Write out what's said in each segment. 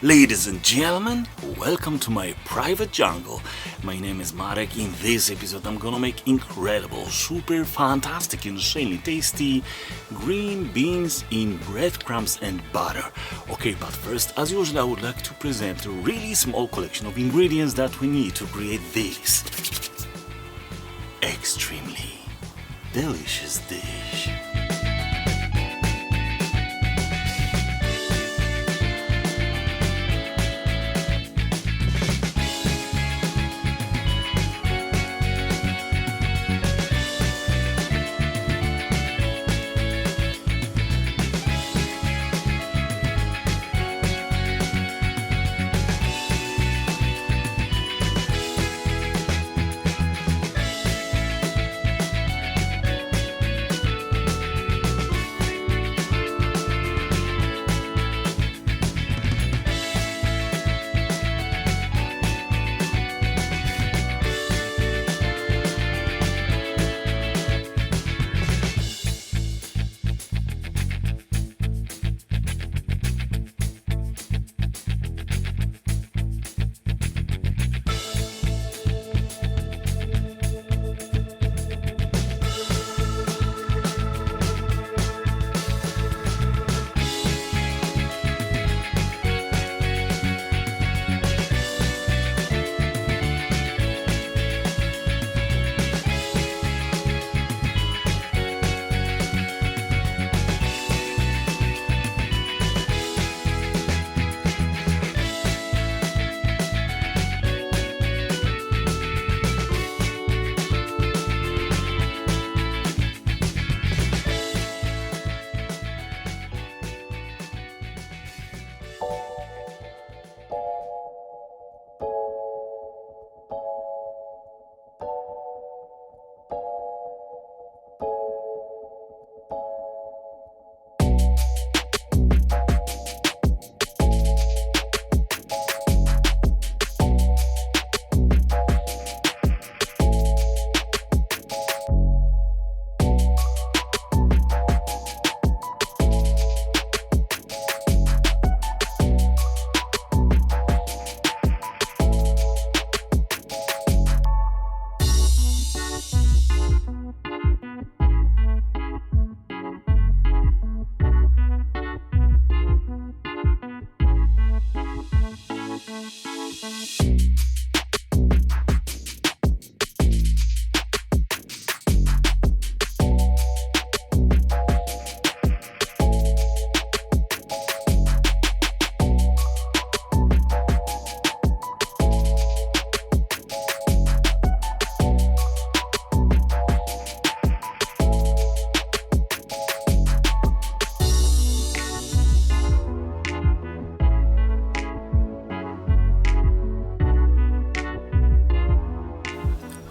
Ladies and gentlemen, welcome to my private jungle. My name is Marek. In this episode I'm gonna make incredible, super fantastic, insanely tasty green beans in breadcrumbs and butter. Okay, but first, as usual, I would like to present a really small collection of ingredients that we need to create this extremely delicious dish.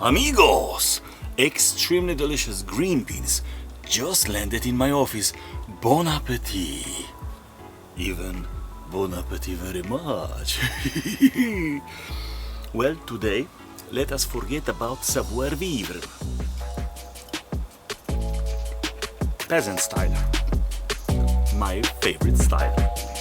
Amigos! Extremely delicious green beans just landed in my office. Bon appetit! Even bon appetit very much. Well, today let us forget about savoir vivre. Peasant style. My favorite style.